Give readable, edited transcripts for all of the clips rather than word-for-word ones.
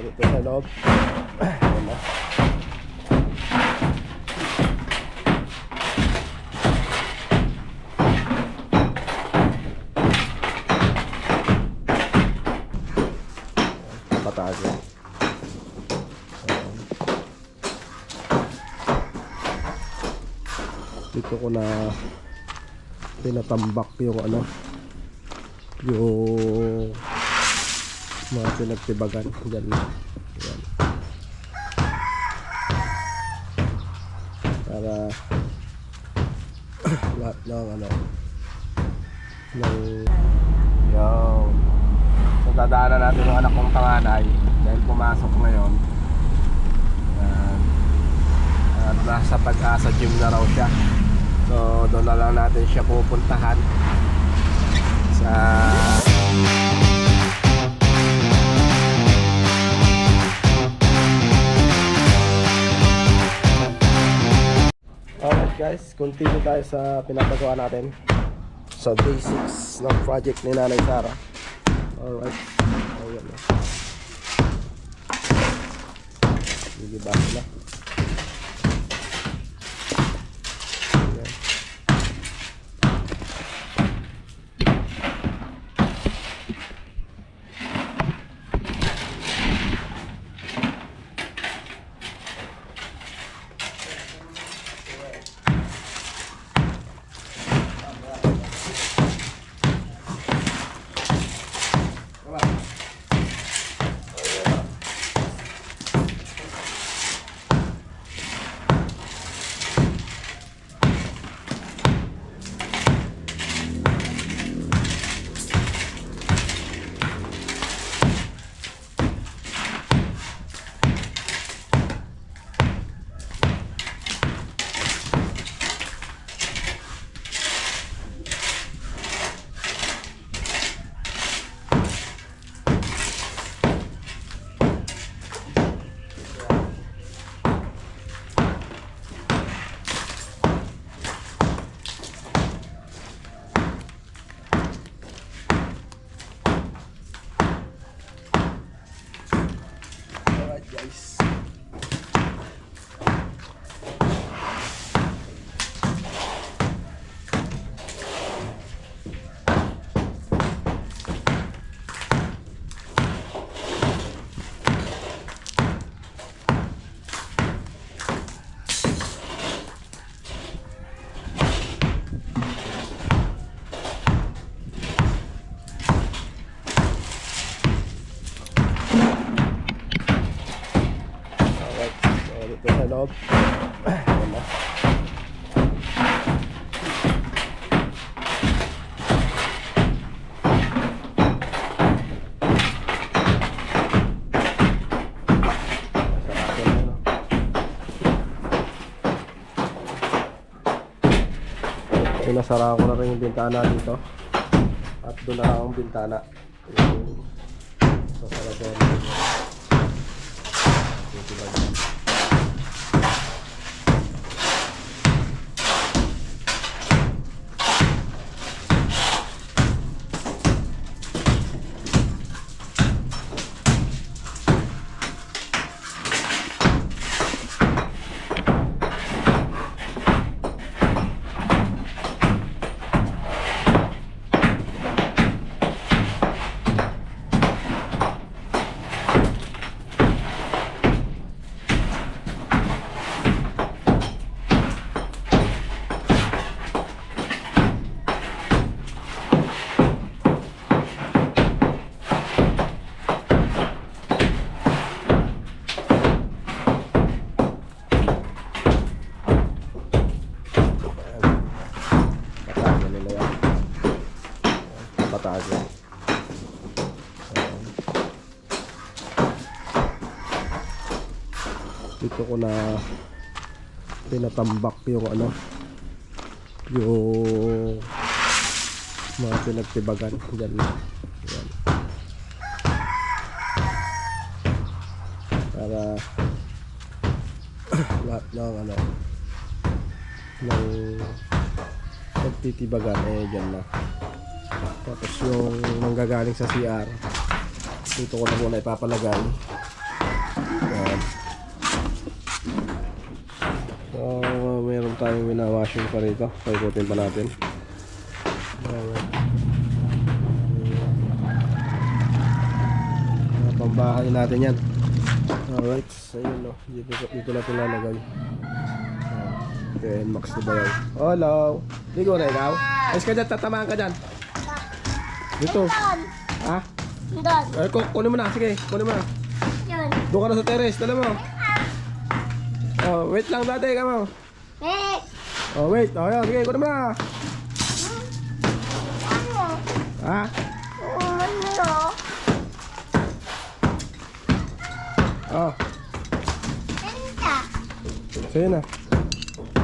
dito sa loob. Ayan na. Patago. Dito ko na tinatambak yung ano, yung mga pinagtibagan dyan. Ayan. Para lahat ng ano ng yung so dadaanan natin yung anak kong panganay dahil pumasok ngayon. Ayan. At nasa Pag-asa gym na raw siya, so doon na lang natin siya pupuntahan sa alright guys, continue tayo sa pinapagawa natin sa day 6 ng project ni Nanay Sara. Alright, ayan na. Gigiba na. Ayan. Guys, dito sa loob. Ayan na. Sinasara ko na rin yung bintana dito. At doon na lang ang bintana. Sasara ko na rin. Patago. Dito ko na tinatambak yung ano, yung mga pinagtibagan dyan. Ayan. Para lahat ng ano ng pagtitibagan dyan na. Tapos yung manggagaling sa CR dito ko na muna ipapalagay tayong winawashing pa rito. Paikutin pa natin. Pambahay natin yan. Alright, so yun, no. Dito natin lalagay. Okay, max na bayaw. Hello. Ligo na ikaw. Ayos ka dyan, tatamaan ka dyan. Dito. Ha? Doon. Ay, kunin mo na. Sige, kunin mo na. Yun. Doon ka na sa terrace, dala mo. Oh, wait lang dati, kamo. Eh. Oh, wait. Oh, yan. Sige, kunin mo na. Ano? Ha? Ano? Oh, Tinta. sige na.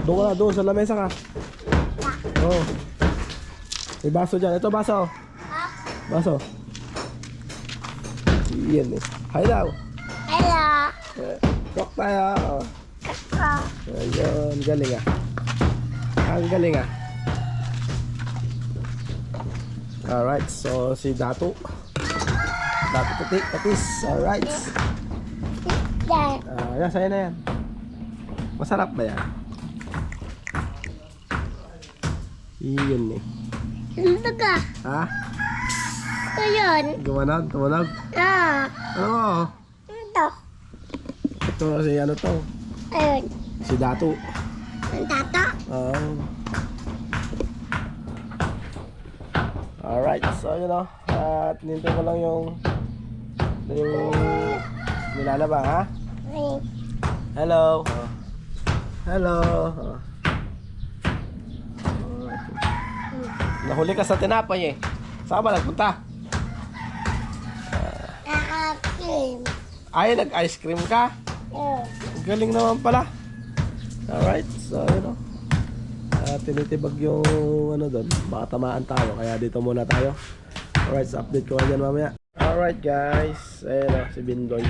Doon ka na, doon sa lamesa ka. Oh. May baso dyan. Ito baso. Ha? Baso. Yan eh. Hi daw. Hello. Talk tayo. Oh. Kako. Ayun, galing ah. Ang galing ah. Alright, so si Dato. Dato Putik, Patis. Alright. Yan. Yan, sa'yo na yan. Masarap ba yan? Iyon eh. Tinta ka. Ha? Ito yun. Gumanag, tumanag. Ah. Ano? Ito. Ito si ano to? Ayun. Si Dato. Ang tato. Alright, so yun o. At nintay ko lang yung nilalaba, ha? Ay. Hello. Hello. Nahuli ka sa tinapay eh. Saan ba nagpunta? Nakakim. Ay, nag-ice cream ka? Galing naman pala. Alright, so yun o. Tinitibag yung ano doon. Baka tamaan tayo, kaya dito muna tayo. Alright, so update ko dyan mamaya. Alright guys, ayun o, si Bindoy.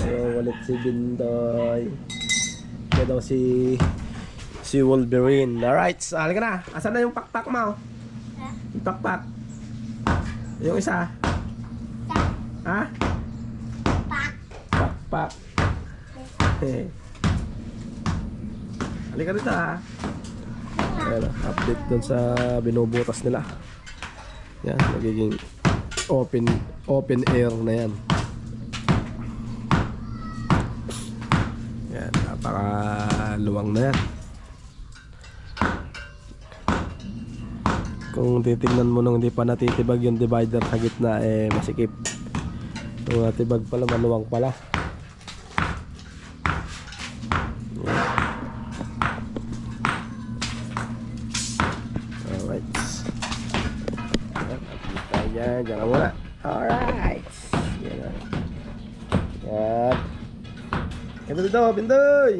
Ayun ulit si Bindoy. Kaya daw si Wolverine. Alright, so halika na. Asan na yung pakpak mo? Yung pakpak. Yung isa. Ha? Pakpak. Halika rito ha. Ayan, update dun sa binubutas nila. Yan, magiging open air na yan. Yan, napakaluwang na yan. Kung titignan mo nung hindi pa natitibag yung divider sa gitna, eh masikip. Kung natibag pala, maluwang pala. Alright. Yan, dyan ka muna. Alright. Yan na. Yan. Ito dito, Bindoy.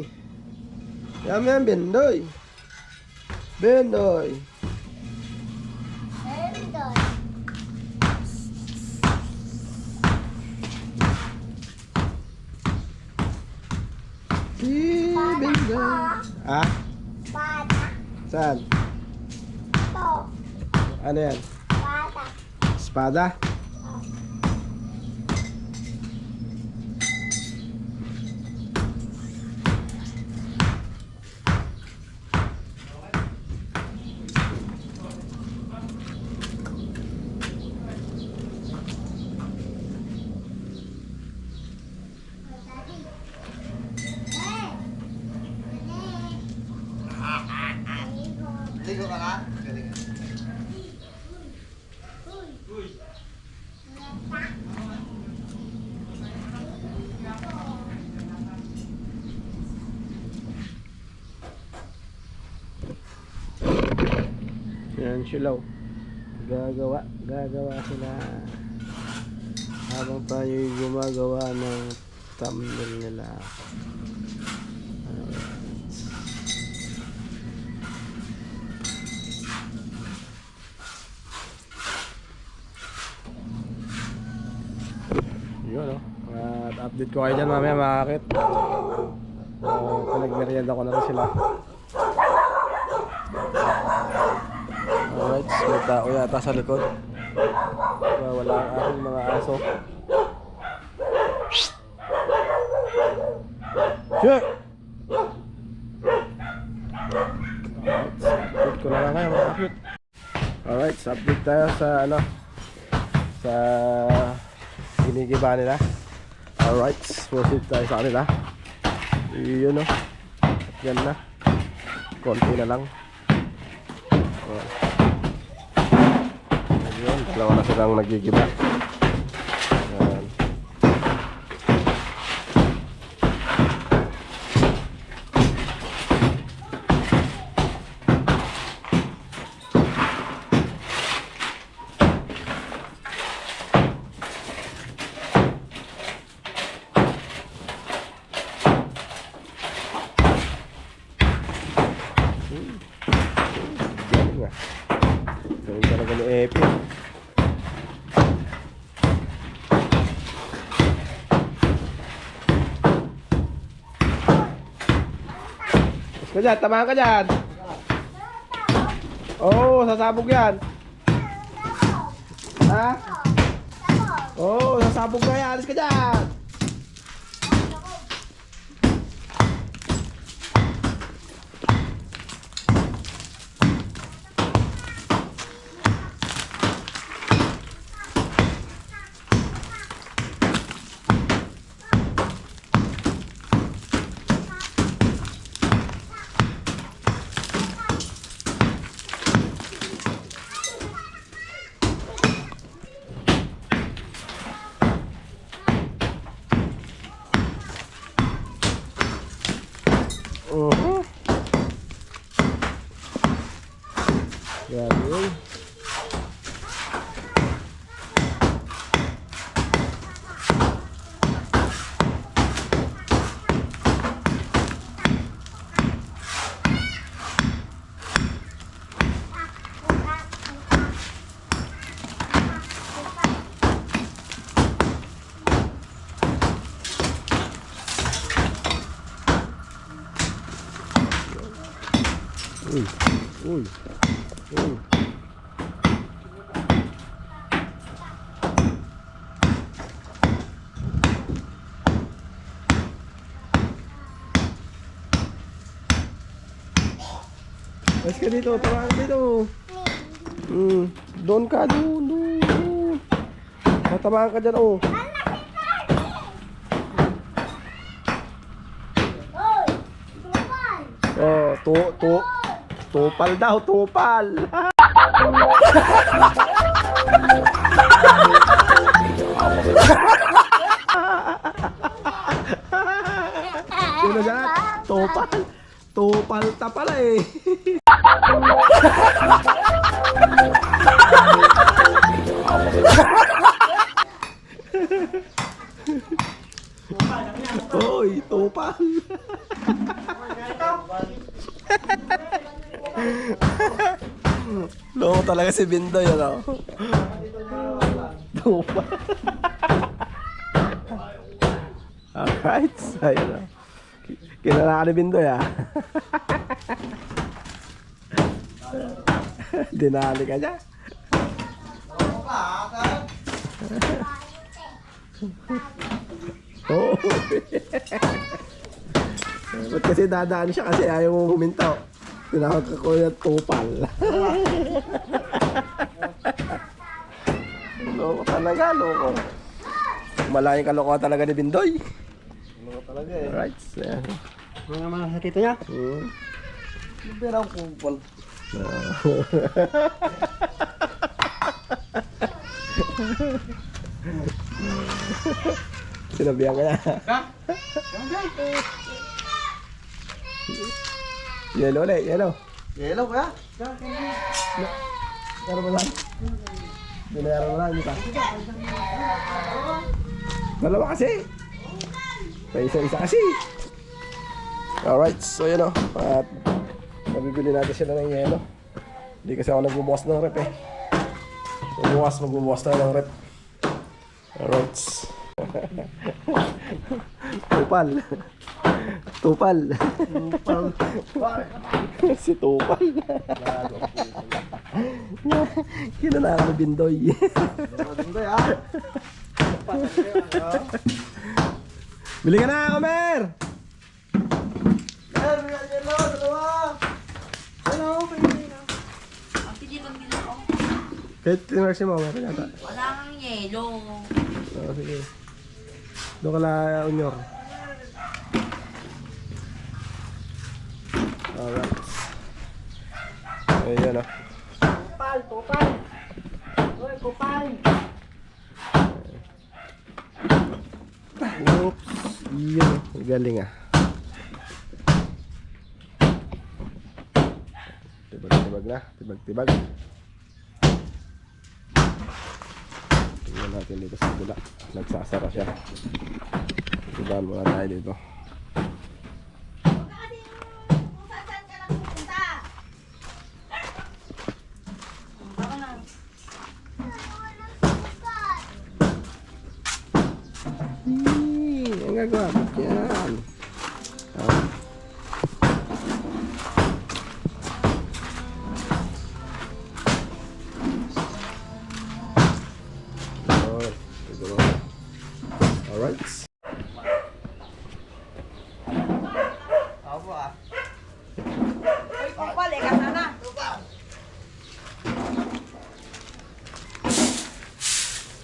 Yan yan, Bindoy. Bindoy. Bindoy. Ah? Bata. Saan? To. Ano yan? Bata. Espada? Ligo ka na? Yan sila. Gagawa sila. Habang tayo gumagawa ng thumbnail nila. Yun o. At update ko kayo dyan mamaya makakit. Pinagmerienda ko na rin sila. Alright, may tao yata sa likod. Wala ang aking mga aso. Shit! update tayo sa ano, sa ginigiba nila. Alright, proceed tayo sa kanila. Yun o. At yan na. Konti na lang. Ayun, dalawa na silang nagigiba. Ayan. Galing ah. Galing talaga ni Epi. Mas ka dyan, tamahan ka dyan. Oo, sasabog yan. Ha? Oo, sasabog na yan. Alis ka dyan. Galing. Uy, uy, uy. Mas ka dito, tara ka dito. Doon ka, doon. Matamaan ka dyan, oh. Oh, tupal daw, tupal. Sino dyan? Tupal. Tupal ta pala eh. Oy, tupal. Loko talaga si Bindoy, ano? Tupal. Alright, ayun na. Kinala ka ni Bindoy, ah. Dinali ka niya. Oo. Ba't kasi dadaan siya kasi ayaw mong humintaw. Tinawag ka ko yung tupal. Loko talaga, loko. Malaking kalokohan talaga ni Bindoy. Loko talaga eh. Alright, yeah. Mga naman sa tito niya. Pero ang kupal. Sinabihan ka na. Yellow ulit, yellow. Yellow kaya? Meron mo lang. Binayaran mo lang, hindi pa. Dalawa kasi. May isa-isa kasi. Alright, so yun o. At nabibili natin sila ng yelo. Hindi kasi ako nagbubukas ng rep eh. So magbubukas tayo ng rep. Alright. Tupal. Tupal. Tupal. Si Tupal. Kinala ko Bindoy. Bindoy ah. Bili ka na, Omer! Yellow, dalawa. Hello, Kahit tinarsi mo, meron yata. Wala kang yelo. Oo, sige. Doon ka la unyor. Alright. Ayan o. Kupal, kupal. Uy, kupal. Oops. Iyan o. Galing ah. Tibag-tibag na. Tibag-tibag. Tingnan natin dito sa bula. Nagsasara siya. Tibahan muna tayo dito. Ang gagawa. Yan. Ah. Alright. Uy, kupal, eka sana.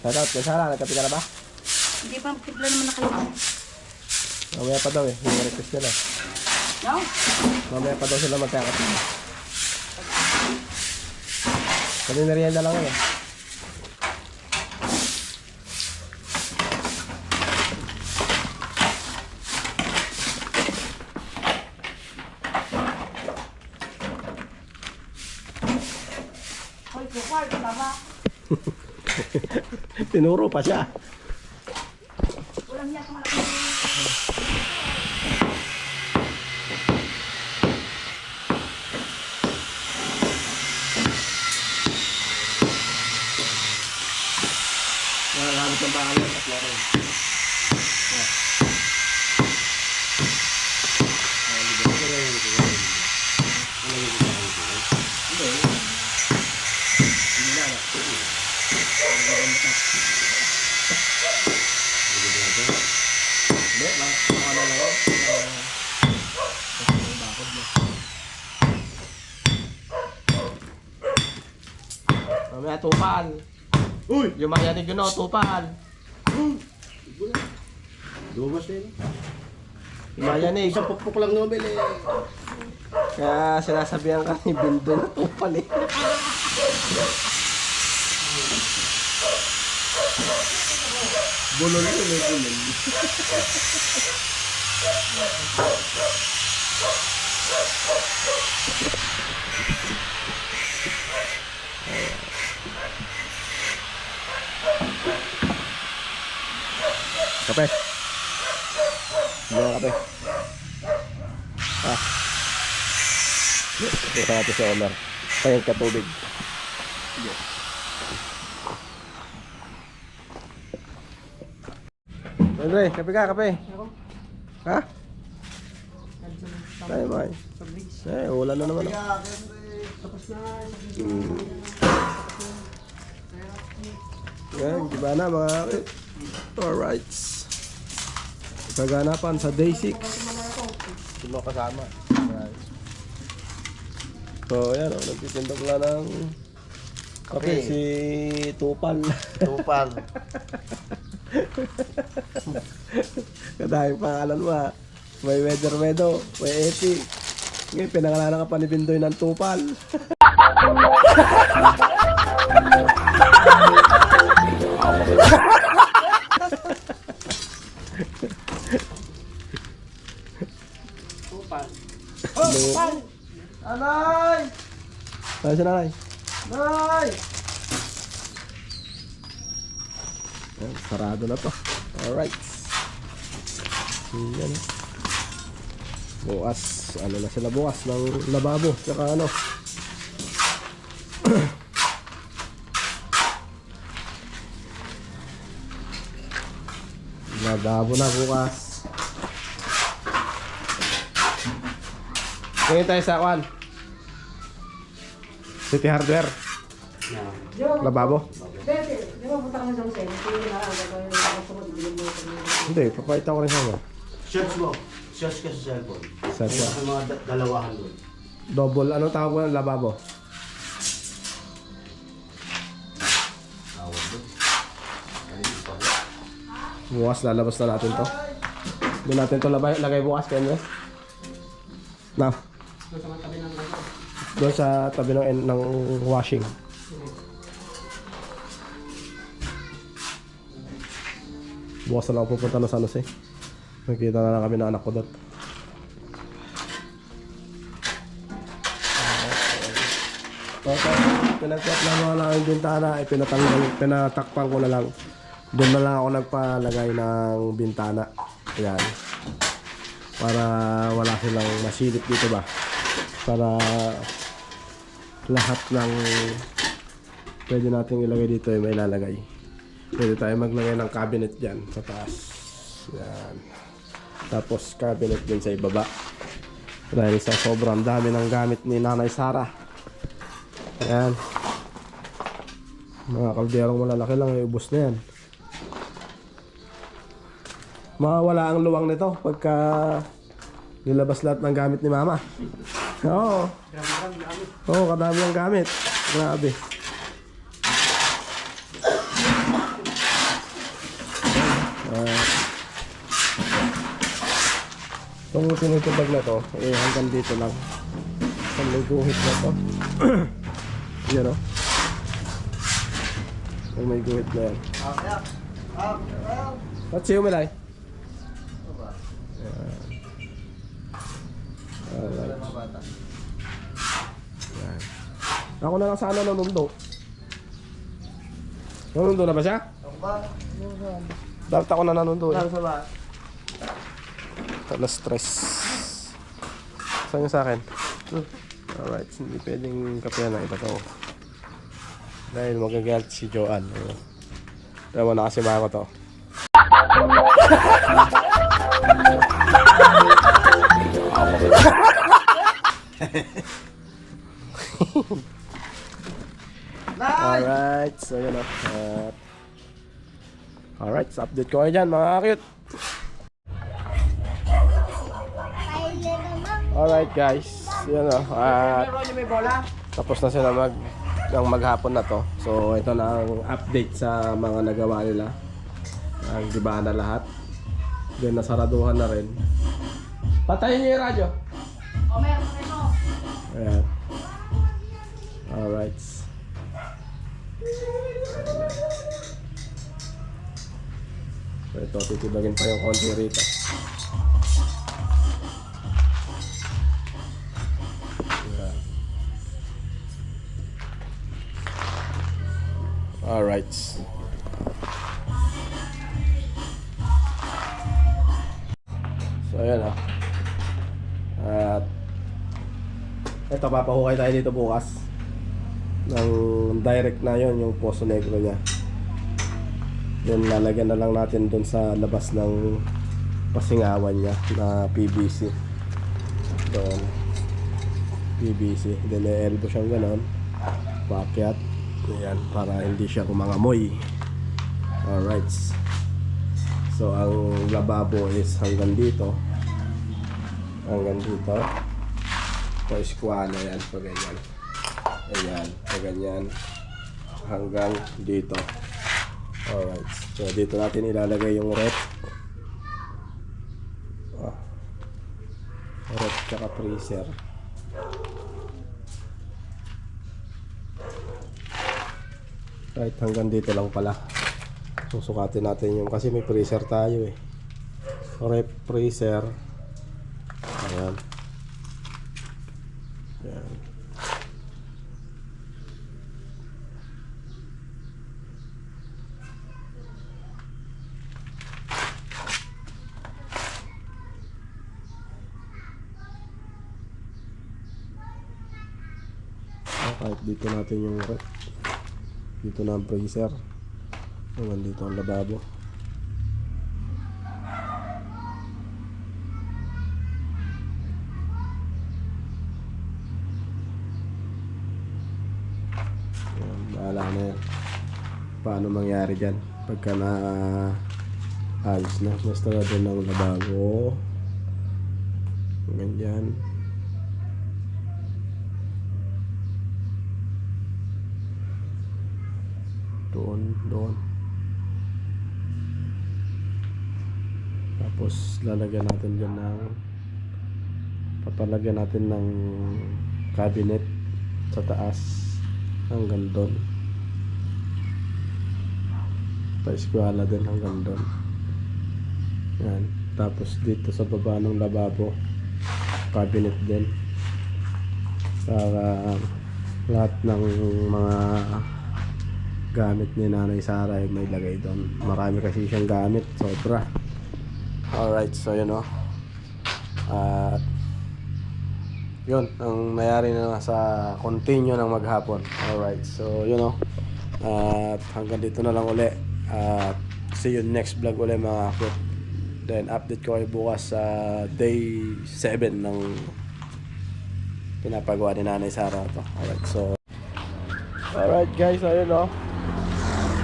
Shoutout kay Sarah. Nagkapi ka na ba? Hindi pa, tipla naman nakalimutan. Mamaya pa daw eh. Yung request nila. No? Mamaya pa daw sila magkakapi. Kanina merienda lang eh. Uy, kupal, tama. Tinuro pa siya. Walang yan, malaki. Nakakamit ng pangalan at laro. Mamaya tupal. Uy! Yung makiyanig yun o, tupal. Dumas din. Yung makiyanig. Isang pukpuk lang Nobel eh. Kaya sinasabihan ka ni Bindo na tupal eh. Bulol yun eh, bulol. Kape. Hindi na kape. Ah. Ito natin si Omar. Pahing ka tubig. Andre, kape ka, kape. Ha? Tayo ba? Eh, ulan na naman. Tapos na. Yan, di ba na mga kape? Alright. Kaganapan sa day 6. Sino kasama? Alright. So, yan o. Nagtitindog lang ng kape si Tupal. Tupal. Kadahing pangalan mo ha. May Weather Meadow, may Eti. Ngayon, pinangalanan ka pa ni Bindoy ng Tupal. Tupal. Tupal! Anay! Saan si nanay? Nay! Yan, sarado na to. Alright. Yan. Bukas, ano na sila bukas ng lababo. Tsaka ano. Lababo na bukas. Ngayon tayo sa Kwan City Hardware. Lababo. Di ba punta kami sa Hussein? Hindi na Hindi, papakita ko rin sa inyo. Search mo. Search ka sa cellphone. Search mo. Sa mga dalawahan doon. Double, ano tawag mo ng lababo? Bukas lalabas na natin to. Doon natin to lagay bukas, Kenwes. Na. Doon sa tabi ng washing. Bukas na lang pupunta na San Jose. Nakita na lang kami ng anak ko doon. Pinagkat lang mga lang yung bintana, pinatakpan ko na lang. Doon na lang ako nagpalagay ng bintana. Ayan. Para wala silang masilip dito ba. Para lahat ng pwede natin ilagay dito ay may lalagay. Pwede tayo maglagay ng cabinet dyan sa taas. Ayan. Tapos cabinet din sa ibaba. Dahil sa sobrang dami ng gamit ni Nanay Sara. Ayan. Mga kalderong malalaki lang, ubos na yan. Mawawala ang luwang nito pagka nilabas lahat ng gamit ni Mama. Oo. Oo, kadami ang gamit. Grabe. Itong tinutubag na to, hanggang dito lang. Ang may guhit na to. Yan o. Ang may guhit na yan. What's yung Milay? Alright. Yan. Ako na lang sana nanundo. Nanundo na ba siya? Dapat ako na nanundo eh. Na stress. Saan yung sa akin? Alright, hindi pwedeng kapihan na ito to. Dahil magagalit si Joanne. Ewan na kasi mga ko to. Alright, so yun o. Alright, so update ko kayo dyan mga cute. Alright guys, yun o. Tapos na sila maghapon na to. So ito na ang update sa mga nagawa nila. Ang diba na lahat. Then nasaraduhan na rin. Patayin niyo yung radyo. O, meron ito. Ayan. Alright. So ito, titibagin pa yung konti rito. Ayan. Alright. So ayan o. At ito, papahukay tayo dito bukas ng direct na yon yung Poso Negro niya. Then lalagyan na lang natin dun sa labas ng pasingawan niya na PVC. Doon PVC. Then elbow siyang ganon, pakyat. Ayan, para hindi siya kumangamoy. Alright. So ang lababo is hanggang dito. Hanggang dito. Ito eskwala yan, pag ganyan. Ayan, pag ganyan. Hanggang dito. Alright. So dito natin ilalagay yung rep. Rep tsaka freezer. Right, hanggang dito lang pala. Susukatin natin yung, kasi may freezer tayo eh. Rep, freezer. Ayan. Ayan. Kahit dito natin yung rep. Dito na ang freezer. Naman dito ang lababo. Ayan, bahala na yan. Paano mangyari dyan pagka na ayos na. Basta na doon ang lababo. Ganyan. Doon. Tapos lalagyan natin dyan ng papalagyan natin ng cabinet sa taas hanggang doon. Pa-eskwala din hanggang doon. Yan. Tapos dito sa baba ng lababo, cabinet din. Para lahat ng mga gamit ni Nanay Sara ay may lagay doon. Marami kasi siyang gamit, sobra. Alright, so yun o. At yun, ang nangyari na sa continue ng maghapon. Alright, so yun o. At hanggang dito na lang uli. At see you next vlog uli mga kapit. Then update ko kayo bukas sa day 7 ng pinapagawa ni Nanay Sara to. Alright, so alright guys, ayun o.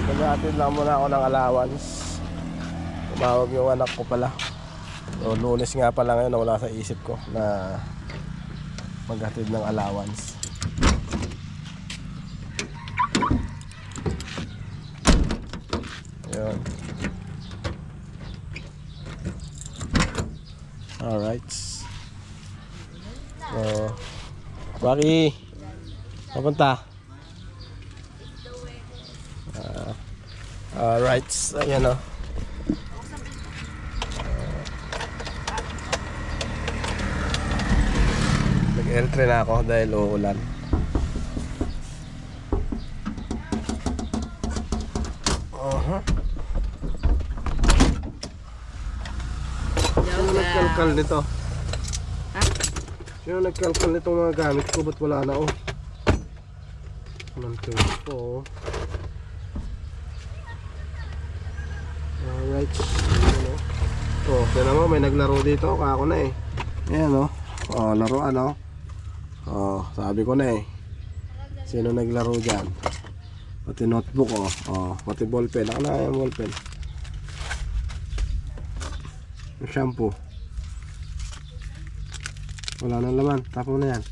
Maghatid lang muna ako ng allowance. Tumawag yung anak ko pala. So Lunes nga pala ngayon, wala sa isip ko na maghatid ng allowance. Ayun. Alright. So Waki, papunta. Alright, ayan o. Nag-entry na ako dahil uulan. Sino nagkalkal nito? Sino nagkalkal nitong mga gamit ko? Ba't wala na oh? Nantong po. Alright. Oh, tignan mo, may naglaro dito. Kako na eh. Ayan oh. Oh, laruan oh. Oh, sabi ko na eh. Sino naglaro dyan? Pati notebook oh. Oh, pati ballpen. Naka na yung ballpen. Yung shampoo. Wala nang laman. Tapo na yan.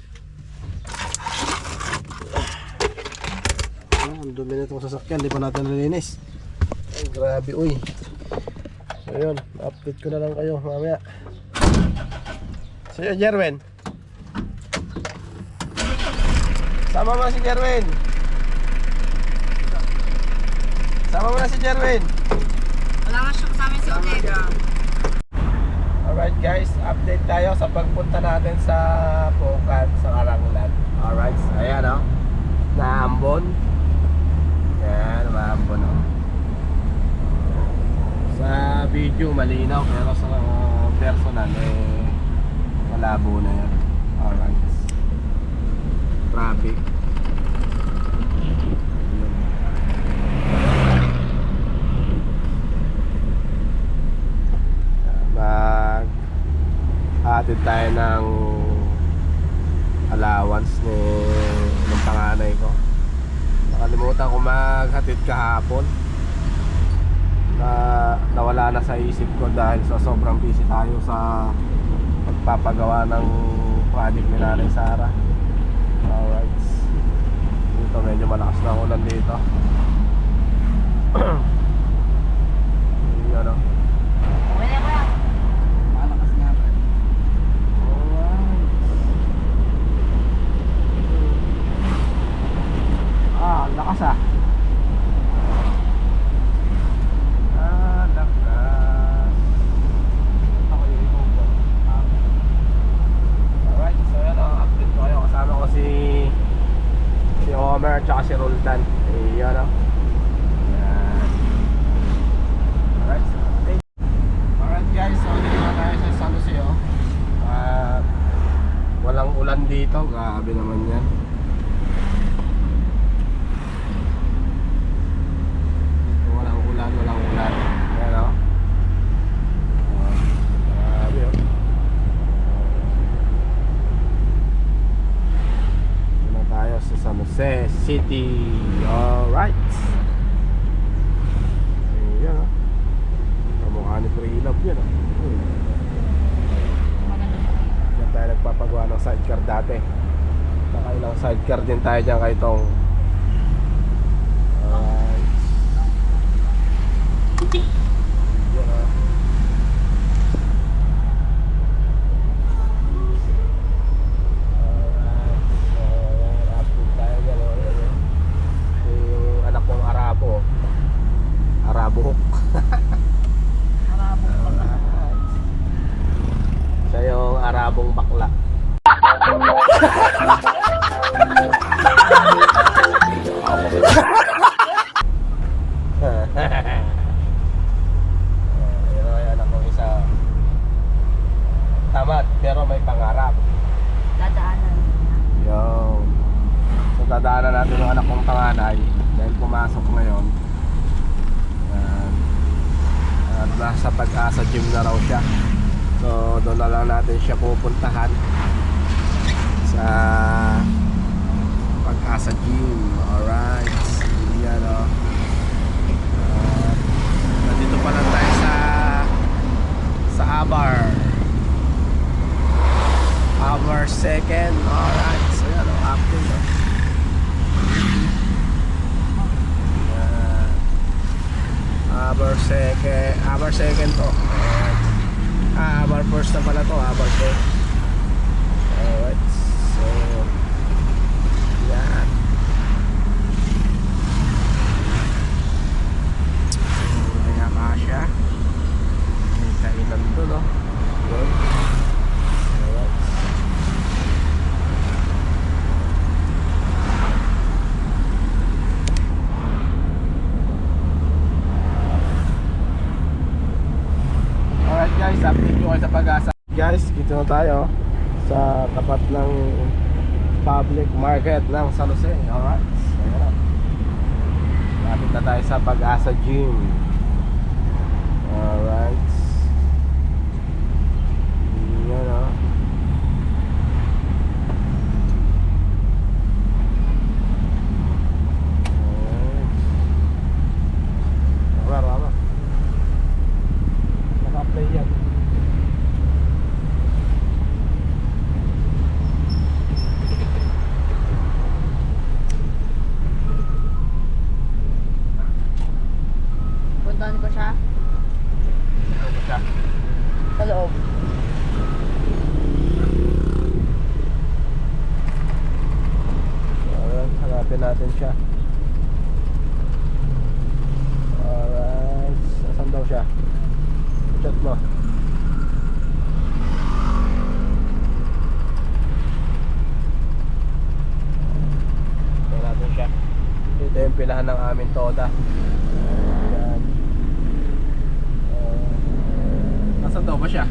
Oh, ang dumi na itong sasakyan. Di pa natin nalinis. Ay, grabe uy. So yun, update ko na lang kayo mamaya. So yun, Jerwin. Sama mo na si Jerwin. Sama mo na si Jerwin. Wala nga siya kasama si Odega. Alright guys, update tayo sa pagpunta natin sa Pukan, sa Karanglan. Alright, so ayan o. Naambon. Ayan, maambon o. Sa video malinaw, pero sa personal eh malabo na yan. Alright. Traffic. Hatid tayo ng allowance ng panganay ko. Nakalimutan ko maghatid kahapon. Nawala na sa isip ko dahil sa sobrang busy tayo sa pagpapagawa ng project ni Nanay Sara. Alright. Dito medyo malakas na ulan dito. Yan o. Lakas ah. Lakas. Ako yung ibubo. Alright, so yan ang update ko kayo. Kasama ko si Homer at si Roldan. Ayan o. Alright, so update. Alright guys, so dito na tayo sa San Jose o. Walang ulan dito. Grabe naman yan. Walang ulan. Ayan o. Grabe o. Dito na tayo sa San Jose City. Alright. Ayan o. Kamukha ni Preelab yan o. Diyan tayo nagpapagawa ng sidecar dati. Nakailang sidecar din tayo dyan kay Tong. Alright. mayabong bakla. Yun ang anak ko isa. Tamad, pero may pangarap. Dadaanan. Yo. So dadaanan natin yung anak kong panganay dahil pumasok ngayon. Yan. At nasa Pag-asa gym na raw siya. So doon na lang natin siya pupuntahan sa Pag-asa gym. Alright. Yan o. Nandito pa lang tayo sa Abar. Our second. Alright. So yan o. Update o. Our second to. Our first na pala to. Our first. Alright. So yan. Kaya kasya. May kainan to, no? Yun. Alright. Alright guys, update nyo kayo sa Pag-asa. Guys, dito na tayo sa tapat ng public market ng San Jose. Alright, so yan. Lapit na tayo sa Pag-asa gym. Alright. Yan o. Rama. Naka-play yan. Puntahan ko siya Ano ba siya? sa loob. Alright, hanapin natin siya. Alright, saan daw siya? Chat mo. Ito natin siya. Ito yung pilahan ng aming toda. Ayan. Nasaan daw ba siya?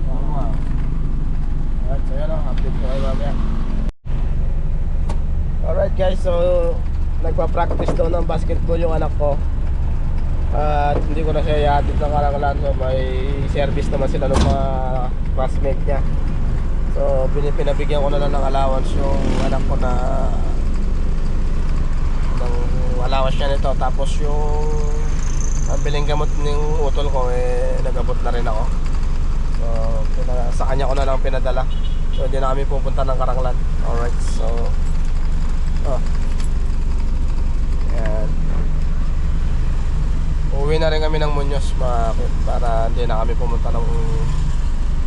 Oo nga. Alright, so yan o, update ko kayo mamaya. Alright guys, so nagpa-practice daw ng basketball yung anak ko. At hindi ko na siya ihatid ng Karanglan. So may service naman sila ng mga classmate niya. So pinabigyan ko na lang ng allowance yung anak ko na ng allowance niya nito. Tapos yung ang biling gamot ng utol ko nagabot na rin ako. So sa kanya ko na lang pinadala. So hindi na kami pupunta ng Karanglan. Alright, so yan. Uwi na rin kami ng Muñoz para hindi na kami pumunta ng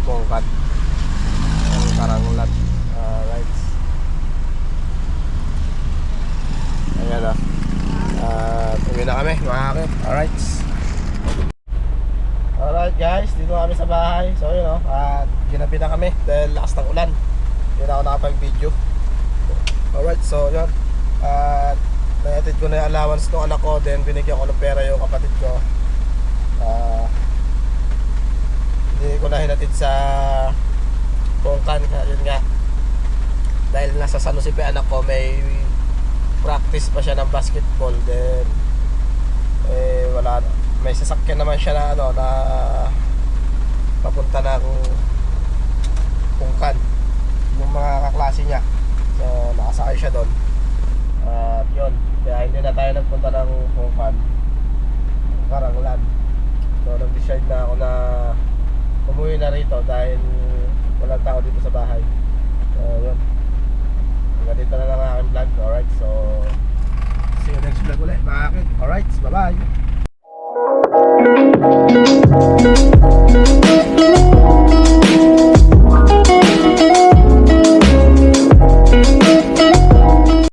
Bongkat ng Karanglan. Alright. Ayan na. Uwi na kami mga kakit. Alright. Alright guys, dito kami sa bahay. So yun o, ginabi na kami dahil lakas ng ulan. Hindi na ako nakapag-video. Alright, so yun. Nahatid ko na yung allowance ng anak ko. Then binigyan ko ng pera yung kapatid ko. Hindi ko na hinatid sa Bongkan. Yun nga, dahil nasa San Jose pa anak ko, may practice pa siya ng basketball. Then wala, may sasakyan naman siya na na papunta ng Bongkan, yung mga kaklase niya. So nakasakay siya doon. At yun, kaya hindi na tayo nagpunta ng Bongkan, Karanglan. So nag-decide na ako na umuwi na rito dahil walang tao dito sa bahay. So yun, hanggang dito na lang ang aking vlog. Alright, so see you next vlog ulit mga akin. Alright, bye bye.